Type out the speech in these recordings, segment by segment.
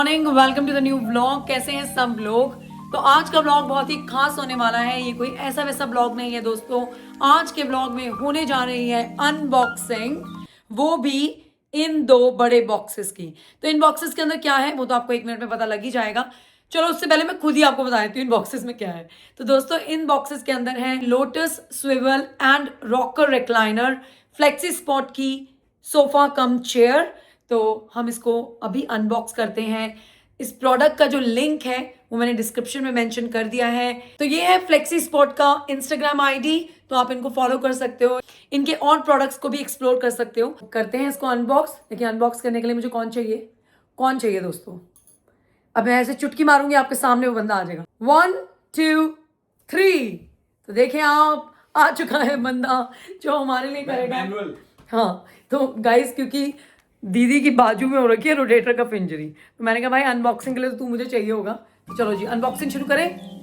Morning, welcome to the new vlog. कैसे हैं सब लोग। तो आज का व्लॉग बहुत ही खास होने वाला है। ये कोई ऐसा वैसा व्लॉग नहीं है दोस्तों। आज के व्लॉग में होने जा रही है अनबॉक्सिंग, वो भी इन दो बड़े बॉक्सेस की। तो इन बॉक्सेस के अंदर क्या है वो तो आपको 1 मिनट में पता लग ही जाएगा। चलो उससे पहले मैं खुद ही आपको बता देती हूँ इन बॉक्सेस में क्या है। तो दोस्तों इन बॉक्सेस के अंदर है lotus swivel and rocker recliner flexi spot की सोफा कम चेयर। तो हम इसको अभी अनबॉक्स करते हैं। इस प्रोडक्ट का जो लिंक है वो मैंने डिस्क्रिप्शन में मेंशन कर दिया है। तो ये है फ्लेक्सी स्पॉट का इंस्टाग्राम आईडी, तो आप इनको फॉलो कर सकते हो। इनके और प्रोडक्ट्स को भी एक्सप्लोर कर सकते हो। करते हैं इसको अनबॉक्स। लेकिन अनबॉक्स करने के लिए मुझे कौन चाहिए दोस्तों। अब मैं ऐसे चुटकी मारूंगी, आपके सामने वो बंदा आ जाएगा। 1 2 3। तो देखें आप, आ चुका है बंदा जो हमारे लिए करेगा। हाँ तो गाइस, क्योंकि दीदी की बाजू में हो रखी है रोटेटर कफ इंजरी, तो मैंने कहा भाई अनबॉक्सिंग के लिए तो तू मुझे चाहिए होगा। तो चलो जी अनबॉक्सिंग शुरू करें।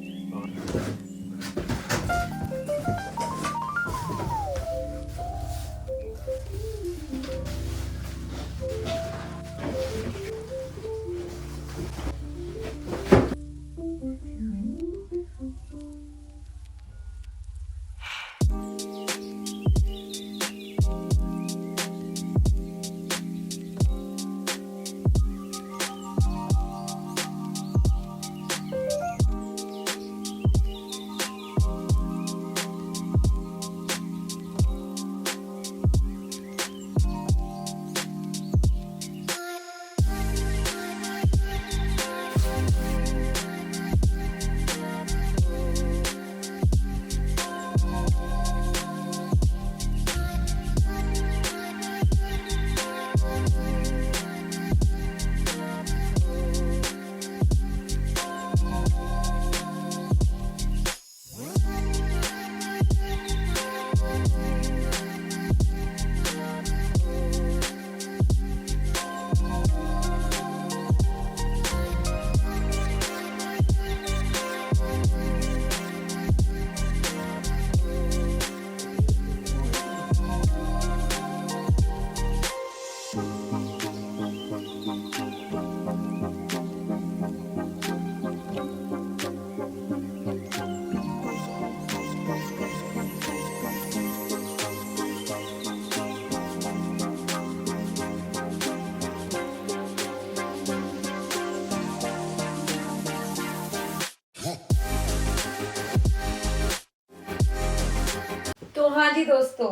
तो हाँ जी दोस्तों,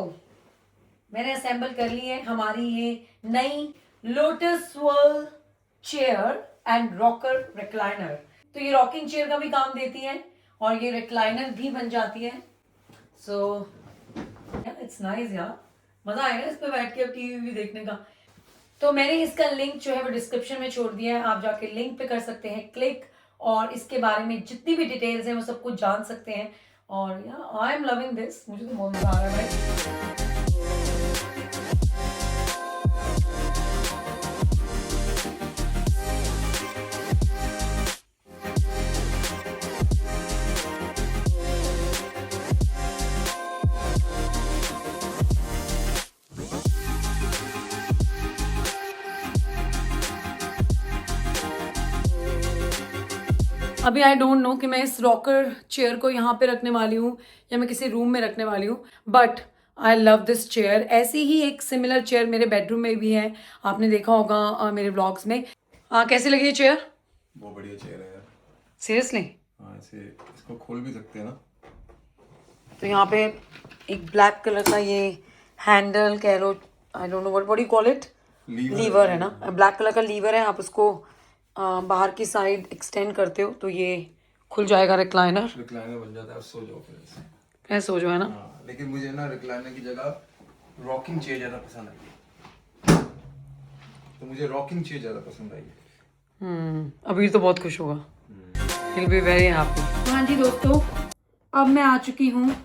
मैंने असेंबल कर ली है हमारी ये नई lotus swivel chair and rocker recliner. तो ये रॉकिंग चेयर का भी काम देती है और ये रिक्लाइनर भी बन जाती है। सो इट्स नाइस यार, मजा आएगा इस पे बैठ के अब टीवी भी देखने का। तो मैंने इसका लिंक जो है वो डिस्क्रिप्शन में छोड़ दिया है, आप जाके लिंक पे कर सकते हैं क्लिक, और इसके बारे में जितनी भी डिटेल्स हैं वो सब कुछ जान सकते हैं। और यार आई एम लविंग दिस, मुझे तो बहुत मजा आ रहा है भाई। अभी आई डोंट नो कि मैं इस रॉकर चेयर को यहाँ पे रखने वाली हूँ या मैं किसी रूम में रखने वाली हूँ, but I love this chair. ऐसी ही एक सिमिलर चेयर मेरे बेडरूम में भी है, आपने देखा होगा मेरे ब्लॉग्स में। कैसी लगी ये चेयर? बहुत बढ़िया चेयर है यार। सीरियसली? हाँ, ऐसे इसको खोल भी सकते हैं ना। तो यहाँ पे एक ब्लैक कलर का ये हैंडल कह लो, I don't know what you call it, lever है ना, ब्लैक कलर का लीवर है। आप उसको बाहर की साइड एक्सटेंड करते हो तो ये खुल जाएगा रिक्लाइनर बन जाता है, सो जाओ फिर ऐसे। ऐसे हो जो है ना। हाँ, लेकिन मुझे ना रिक्लाइनर की जगह रॉकिंग चेयर ज़्यादा पसंद आई है। तो मुझे रॉकिंग चेयर ज़्यादा पसंद आई है। अभी तो बहुत खुश होगा, he'll be very happy। हाँ जी दोस्तों, अब मैं आ चुकी हूँ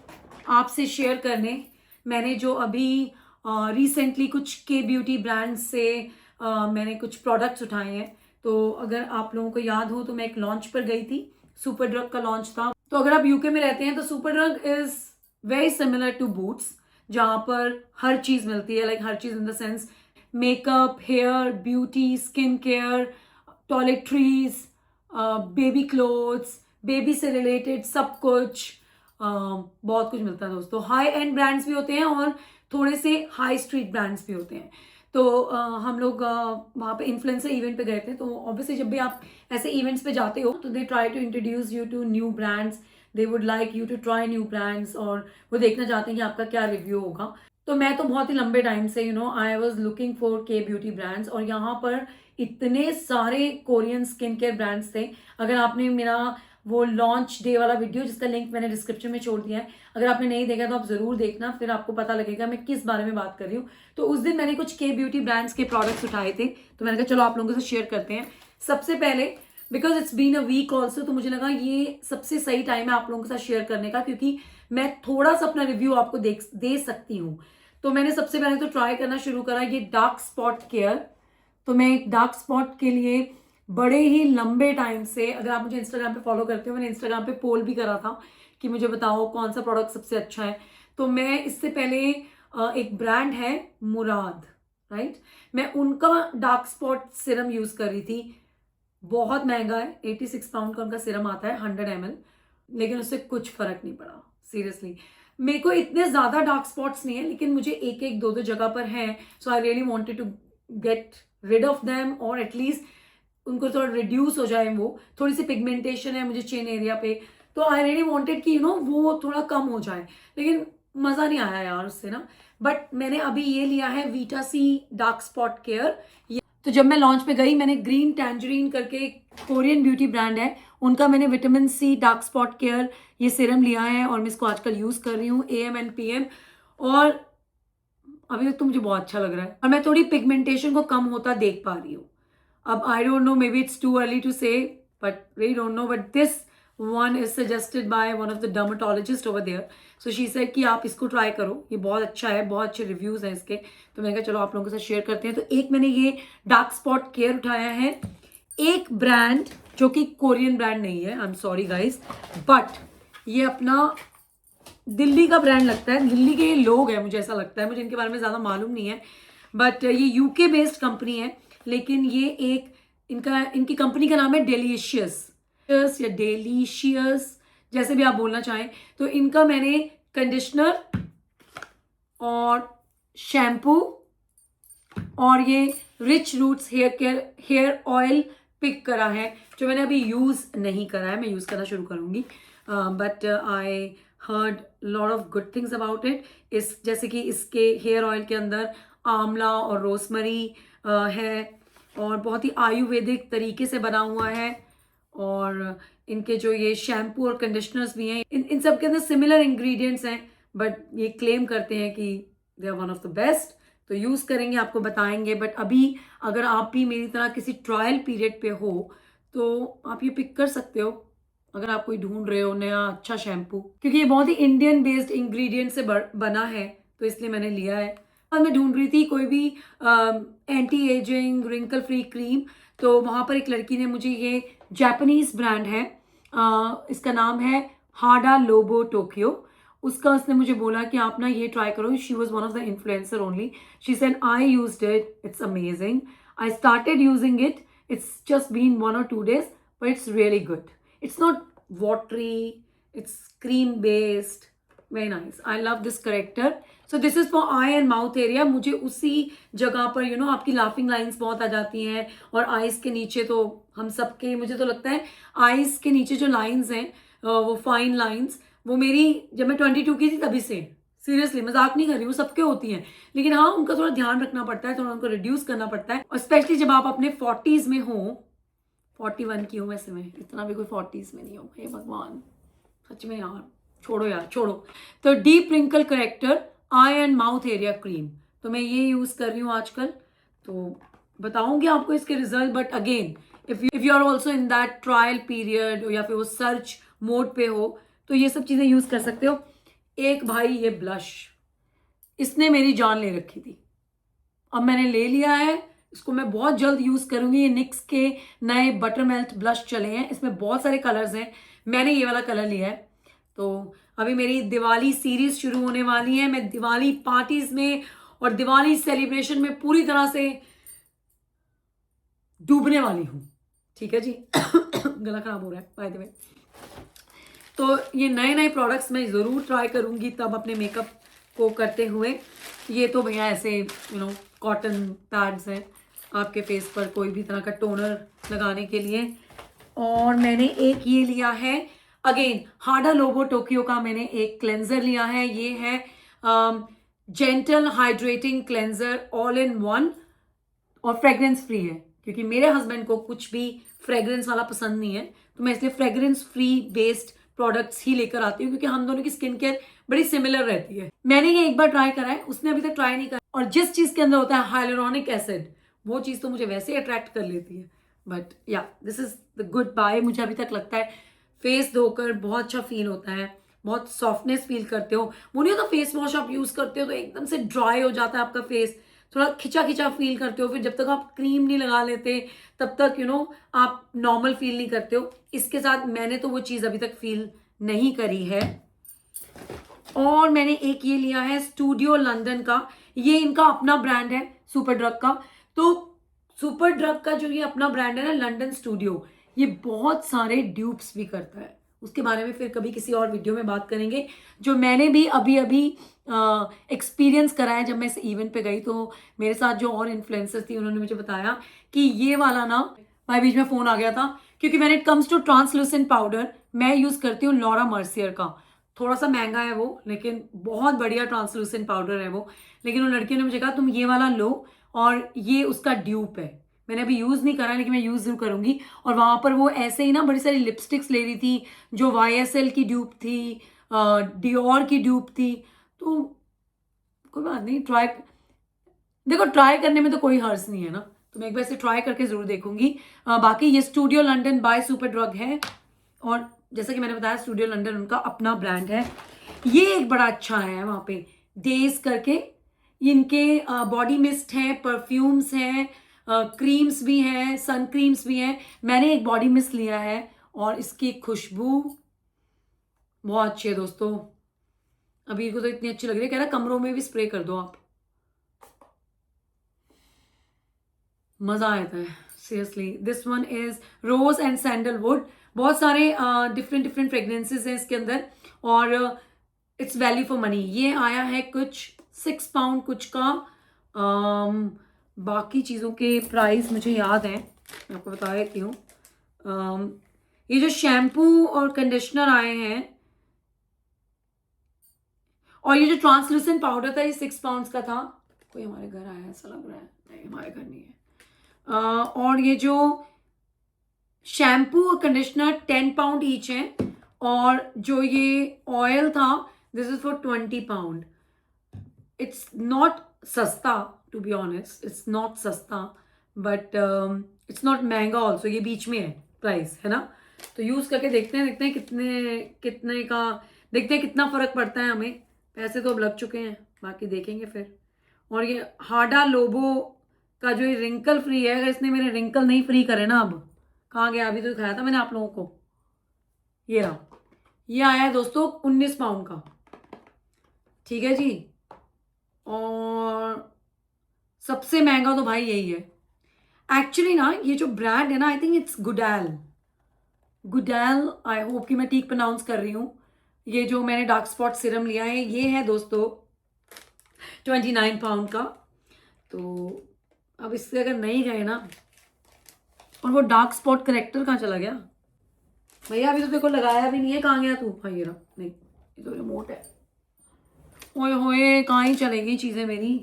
आपसे शेयर करने। मैंने जो अभी रिसेंटली कुछ के ब्यूटी ब्रांड से मैंने कुछ प्रोडक्ट्स उठाए हैं। तो अगर आप लोगों को याद हो तो मैं एक लॉन्च पर गई थी, सुपर ड्रग का लॉन्च था। तो अगर आप यूके में रहते हैं तो Superdrug is very similar to Boots, जहाँ पर हर चीज़ मिलती है, लाइक हर चीज़ in the sense makeup, hair, beauty, skin care, toiletries, baby clothes, baby से रिलेटेड सब कुछ, बहुत कुछ मिलता है दोस्तों। हाई एंड ब्रांड्स भी होते हैं और थोड़े से हाई स्ट्रीट ब्रांड्स भी होते हैं। तो हम लोग वहाँ पे इन्फ्लुएंसर इवेंट पे गए थे। तो ऑब्वियसली जब भी आप ऐसे इवेंट्स पे जाते हो तो they try to introduce you to new brands, they would like you to try new brands, और वो देखना चाहते हैं कि आपका क्या रिव्यू होगा। तो मैं तो बहुत ही लंबे टाइम से आई वॉज लुकिंग फॉर के ब्यूटी ब्रांड्स, और यहाँ पर इतने सारे कोरियन स्किन केयर ब्रांड्स थे। अगर आपने मेरा वो लॉन्च डे वाला वीडियो जिसका लिंक मैंने डिस्क्रिप्शन में छोड़ दिया है, अगर आपने नहीं देखा तो आप जरूर देखना, फिर आपको पता लगेगा मैं किस बारे में बात कर रही हूँ। तो उस दिन मैंने कुछ के ब्यूटी ब्रांड्स के प्रोडक्ट्स उठाए थे, तो मैंने कहा चलो आप लोगों से शेयर करते हैं। सबसे पहले because it's been a week also, तो मुझे लगा ये सबसे सही टाइम है आप लोगों के साथ शेयर करने का, क्योंकि मैं थोड़ा सा अपना रिव्यू आपको दे सकती हूँ। तो मैंने सबसे पहले तो ट्राई करना शुरू करा ये डार्क स्पॉट केयर। तो मैं एक डार्क स्पॉट के लिए बड़े ही लंबे टाइम से, अगर आप मुझे इंस्टाग्राम पे फॉलो करते हो, मैंने इंस्टाग्राम पे पोल भी करा था कि मुझे बताओ कौन सा प्रोडक्ट सबसे अच्छा है। तो मैं इससे पहले एक ब्रांड है मुराद, राइट, मैं उनका डार्क स्पॉट सिरम यूज कर रही थी। बहुत महंगा है, 86 पाउंड का उनका सिरम आता है 100 ml, लेकिन उससे कुछ फर्क नहीं पड़ा सीरियसली। मेरे को इतने ज्यादा डार्क स्पॉट्स नहीं है, लेकिन मुझे एक एक दो दो जगह पर हैं, so I really wanted to get rid of them, और एटलीस्ट उनको थोड़ा रिड्यूस हो जाए। वो थोड़ी सी पिगमेंटेशन है मुझे चेन एरिया पे, तो आई रियली वांटेड कि वो थोड़ा कम हो जाए, लेकिन मजा नहीं आया यार उससे ना। बट मैंने अभी ये लिया है vita C dark spot care. तो जब मैं लॉन्च पे गई, मैंने ग्रीन टैंजरीन करके कोरियन ब्यूटी ब्रांड है, उनका मैंने vitamin C dark spot care ये सीरम लिया है, और मैं इसको आजकल यूज कर रही हूँ AM एंड PM, और अभी तक तो मुझे बहुत अच्छा लग रहा है, और मैं थोड़ी पिगमेंटेशन को कम होता देख पा रही हूँ। अब I don't know, maybe it's too early to say, but really don't know, but this one is suggested by one of the dermatologist over there, so she said कि आप इसको ट्राई करो, ये बहुत अच्छा है, बहुत अच्छे रिव्यूज हैं इसके। तो मैंने कहा चलो आप लोगों के साथ शेयर करते हैं। तो एक मैंने ये डार्क स्पॉट केयर उठाया है, एक ब्रांड जो कि कोरियन ब्रांड नहीं है, I am sorry guys, but ये अपना दिल्ली का ब्रांड लगता है, दिल्ली के ये लोग हैं मुझे ऐसा लगता है, मुझे इनके बारे में ज़्यादा मालूम नहीं है, बट ये UK बेस्ड कंपनी है, लेकिन ये एक इनकी कंपनी का नाम है डेलीशियस या डेलीशियस, जैसे भी आप बोलना चाहें। तो इनका मैंने कंडीशनर और शैम्पू और ये rich roots hair oil pick करा है, जो मैंने अभी यूज नहीं करा है, मैं यूज करना शुरू करूंगी। But I heard lot of good things about it. जैसे कि इसके हेयर ऑयल के अंदर आंवला और रोजमरी है, और बहुत ही आयुर्वेदिक तरीके से बना हुआ है, और इनके जो ये शैम्पू और कंडीशनर्स भी हैं, इन सब के अंदर सिमिलर इंग्रेडिएंट्स हैं, बट ये क्लेम करते हैं कि they are one of the best. तो यूज़ करेंगे, आपको बताएंगे। बट अभी अगर आप भी मेरी तरह किसी ट्रायल पीरियड पे हो तो आप ये पिक कर सकते हो, अगर आप कोई ढूंढ रहे हो नया अच्छा शैम्पू, क्योंकि ये बहुत ही इंडियन बेस्ड इंग्रेडिएंट से बना है, तो इसलिए मैंने लिया है। और मैं ढूंढ रही थी कोई भी anti ageing wrinkle free cream, तो वहाँ पर एक लड़की ने मुझे ये जापानीज ब्रांड है, इसका नाम है हाडा लोबो टोक्यो, उसका उसने मुझे बोला कि आप ना ये ट्राई करो। She was one of the influencer only. She said I used it, it's amazing, I started using it, it's just been 1 or 2 days, but it's really good. It's not watery, it's cream based, very nice. I love this corrector. So this is for eye and mouth area. मुझे उसी जगह पर आपकी laughing lines बहुत आ जाती हैं, और eyes के नीचे तो हम सबके, मुझे तो लगता है आईज के नीचे जो लाइंस हैं वो फाइन लाइंस, वो मेरी जब मैं 22 की थी तभी से, सीरियसली मजाक नहीं कर रही हूँ, सबके होती हैं, लेकिन हाँ उनका थोड़ा ध्यान रखना पड़ता है, थोड़ा उनको रिड्यूस करना पड़ता है, और स्पेशली जब आप अपने 40s में हो। 41 की हूँ वैसे मैं, इतना भी कोई 40s में नहीं हूँ, हे भगवान सच में यार, छोड़ो यार छोड़ो। तो deep wrinkle corrector eye and mouth area cream, तो मैं ये यूज कर रही हूँ आजकल, तो बताऊंगी आपको इसके result. But again if you are also in that trial period, या फिर वो सर्च मोड पे हो, तो ये सब चीजें यूज कर सकते हो। एक भाई ये ब्लश, इसने मेरी जान ले रखी थी, अब मैंने ले लिया है, इसको मैं बहुत जल्द यूज करूंगी। ये निक्स के नए बटर मेल्ट ब्लश चले हैं, इसमें बहुत सारे कलर्स हैं, मैंने ये वाला कलर लिया है। तो अभी मेरी दिवाली सीरीज शुरू होने वाली है, मैं दिवाली पार्टीज में और दिवाली सेलिब्रेशन में पूरी तरह से डूबने वाली हूँ, ठीक है जी। गला खराब हो रहा है बाय द वे। तो ये नए नए प्रोडक्ट्स मैं ज़रूर ट्राई करूँगी तब अपने मेकअप को करते हुए। ये तो भैया ऐसे कॉटन पैड्स हैं आपके फेस पर कोई भी तरह का टोनर लगाने के लिए। और मैंने एक ये लिया है अगेन हाडा लोबो टोक्यो का, मैंने एक क्लेंजर लिया है। ये है gentle hydrating cleanser all in one और फ्रेग्रेंस फ्री है, क्योंकि मेरे हस्बैंड को कुछ भी फ्रेग्रेंस वाला पसंद नहीं है, तो मैं इसलिए फ्रेग्रेंस फ्री बेस्ड प्रोडक्ट्स ही लेकर आती हूँ, क्योंकि हम दोनों की स्किन केयर बड़ी सिमिलर रहती है। मैंने ये एक बार ट्राई करा है, उसने अभी तक ट्राई नहीं करा। और जिस चीज के अंदर होता है हाइलुरोनिक एसिड, वो चीज तो मुझे वैसे ही अट्रैक्ट कर लेती है। बट या this is the good buy. मुझे अभी तक लगता है फेस धोकर बहुत अच्छा फील होता है, बहुत सॉफ्टनेस फील करते हो। वो नहीं होता फेस वॉश आप यूज करते हो तो एकदम से ड्राई हो जाता है आपका फेस, थोड़ा खिंचा खिंचा फील करते हो, फिर जब तक आप क्रीम नहीं लगा लेते तब तक आप नॉर्मल फील नहीं करते हो। इसके साथ मैंने तो वो चीज़ अभी तक फील नहीं करी है। और मैंने एक ये लिया है स्टूडियो लंदन का, ये इनका अपना ब्रांड है सुपर ड्रग का। तो सुपर ड्रग का जो ये अपना ब्रांड है ना लंदन स्टूडियो, ये बहुत सारे ड्यूप्स भी करता है। उसके बारे में फिर कभी किसी और वीडियो में बात करेंगे। जो मैंने भी अभी अभी एक्सपीरियंस करा है, जब मैं इस इवेंट पे गई तो मेरे साथ जो और इन्फ्लुएंसर्स थी उन्होंने मुझे बताया कि ये वाला ना, भाई बीच में फ़ोन आ गया था, क्योंकि when it comes to translucent powder मैं यूज़ करती हूँ लॉरा मर्सियर का। थोड़ा सा महंगा है वो, लेकिन बहुत बढ़िया ट्रांसलूसेंट पाउडर है वो। लेकिन उन लड़कियों ने मुझे कहा तुम ये वाला लो, और ये उसका ड्यूप है। मैंने अभी यूज़ नहीं करा, लेकिन मैं यूज़ जरूर करूँगी। और वहाँ पर वो ऐसे ही ना बड़ी सारी लिपस्टिक्स ले रही थी, जो YSL की ड्यूप थी, डियोर की ड्यूप थी। तो कोई बात नहीं, देखो ट्राई करने में तो कोई हर्ज नहीं है ना, तो मैं एक बार इसे ट्राई करके जरूर देखूंगी। बाकी ये studio London by super drug है, और जैसा कि मैंने बताया स्टूडियो लंदन उनका अपना ब्रांड है। ये एक बड़ा अच्छा है वहाँ पे डेज करके, इनके बॉडी मिस्ट है, परफ्यूम्स हैं, क्रीम्स भी हैं, सन क्रीम्स भी हैं। मैंने एक बॉडी मिस्ट लिया है और इसकी खुशबू बहुत अच्छी है दोस्तों। अभी को तो इतनी अच्छी लग रही है, कह रहा कमरों में भी स्प्रे कर दो आप, मजा आता है seriously. This one is rose and sandalwood. बहुत सारे डिफरेंट डिफरेंट फ्रेग्रेंसेस हैं इसके अंदर, और इट्स वैल्यू फॉर मनी। ये आया है कुछ 6 पाउंड कुछ का। बाकी चीज़ों के प्राइस मुझे याद है, मैं आपको बता देती हूँ। ये जो शैम्पू और कंडीशनर आए हैं, और ये जो ट्रांसलूसेंट पाउडर था, ये 6 पाउंड का था। कोई हमारे घर आया ऐसा लग रहा है, नहीं हमारे घर नहीं है। और ये जो शैम्पू और कंडीशनर 10 पाउंड ईच हैं, और जो ये ऑयल था this is for 20 pound. It's not सस्ता, to be honest it's not सस्ता, बट इट्स नॉट महंगा ऑल्सो। ये बीच में है प्राइस, है ना। तो यूज़ करके देखते हैं कितने का, देखते हैं कितना फ़र्क पड़ता है हमें। पैसे तो अब लग चुके हैं, बाकी देखेंगे फिर। और ये हाडा लोबो का जो ये रिंकल फ्री है, अगर इसने मेरे रिंकल नहीं फ्री करे ना, अब कहाँ गया, अभी तो दिखाया था मैंने आप लोगों को। ये रहा, ये आया है दोस्तों 19 पाउंड का, ठीक है जी। और सबसे महंगा तो भाई यही है एक्चुअली ना। ये जो ब्रांड है ना, I think it's Goodall, I hope कि मैं ठीक प्रोनाउंस कर रही हूँ। ये जो मैंने डार्क स्पॉट सिरम लिया है, ये है दोस्तों 29 पाउंड का। तो अब इससे अगर नहीं गए ना, और वो डार्क स्पॉट करेक्टर कहाँ चला गया भैया, अभी तो देखो लगाया भी नहीं है, कहाँ गया तू। हाँ ये रहा, नहीं ये तो रिमोट है। ओए होए, कहाँ ही चलेगी चीजें मेरी,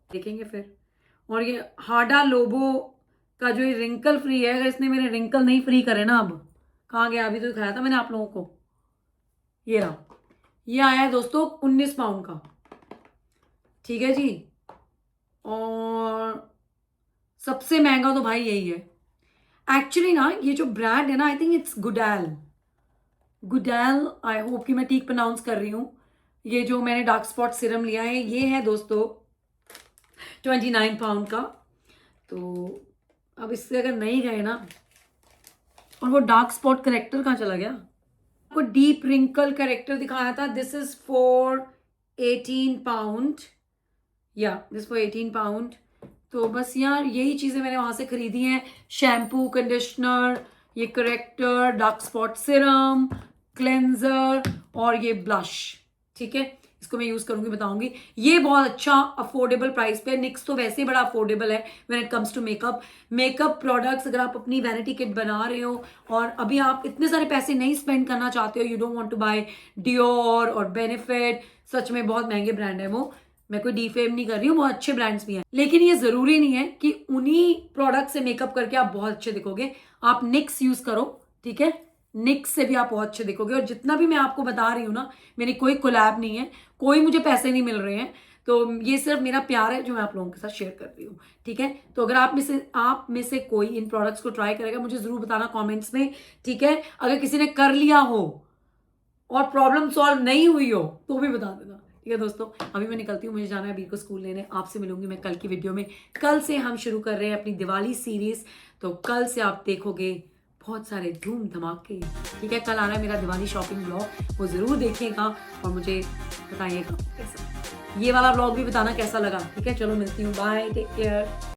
देखेंगे फिर। और ये हाडा लोबो का जो ये रिंकल फ्री है, अगर इसने मेरे रिंकल नहीं फ्री करे ना, अब कहाँ गया, अभी तो दिखाया था मैंने आप लोगों को। ये रहा, ये आया है दोस्तों 19 पाउंड का, ठीक है जी। और सबसे महंगा तो भाई यही है एक्चुअली ना। ये जो ब्रांड है ना, I think it's Goodall, I hope कि मैं ठीक प्रोनाउंस कर रही हूँ। ये जो मैंने डार्क स्पॉट सिरम लिया है, ये है दोस्तों 29 पाउंड का। तो अब इससे अगर नहीं गए ना, और वो डार्क स्पॉट करेक्टर कहाँ चला गया, को डीप रिंकल करेक्टर दिखाया था। दिस इज फॉर 18 पाउंड, या दिस फॉर 18 पाउंड। तो बस यार यही चीज़ें मैंने वहाँ से खरीदी हैं, शैम्पू, कंडीशनर, ये character, dark spot Siram, cleanser और ये ब्लश। ठीक है, इसको मैं यूज़ करूँगी, बताऊँगी। ये बहुत अच्छा अफोर्डेबल प्राइस पे, निक्स तो वैसे ही बड़ा अफोर्डेबल है when it comes to makeup products. अगर आप अपनी वैनिटी किट बना रहे हो और अभी आप इतने सारे पैसे नहीं स्पेंड करना चाहते हो, you don't want to buy Dior और बेनिफिट, सच में बहुत महंगे ब्रांड है वो, मैं कोई डीफेम नहीं कर रही हूँ, बहुत अच्छे ब्रांड्स भी हैं, लेकिन ये जरूरी नहीं है कि उन्हीं प्रोडक्ट से मेकअप करके आप बहुत अच्छे दिखोगे। आप निक्स यूज करो, ठीक है, निक्स से भी आप बहुत अच्छे दिखोगे। और जितना भी मैं आपको बता रही हूँ ना, मेरी कोई कोलैब नहीं है, कोई मुझे पैसे नहीं मिल रहे हैं, तो ये सिर्फ मेरा प्यार है जो मैं आप लोगों के साथ शेयर कर रही हूँ। ठीक है, तो अगर आप में से कोई इन प्रोडक्ट्स को ट्राई करेगा, मुझे जरूर बताना कॉमेंट्स में। ठीक है, अगर किसी ने कर लिया हो और प्रॉब्लम सॉल्व नहीं हुई हो तो भी बता देना। ठीक है दोस्तों, अभी मैं निकलती हूँ, मुझे जाना है अबीर को स्कूल लेने। आपसे मिलूंगी मैं कल की वीडियो में। कल से हम शुरू कर रहे हैं अपनी दिवाली सीरीज, तो कल से आप देखोगे बहुत सारे धूम धमाके। ठीक है, कल आ रहा है मेरा दिवाली शॉपिंग ब्लॉग, वो जरूर देखिएगा और मुझे बताइएगा कैसा। ये वाला ब्लॉग भी बताना कैसा लगा। ठीक है, चलो मिलती हूँ, बाय, टेक केयर।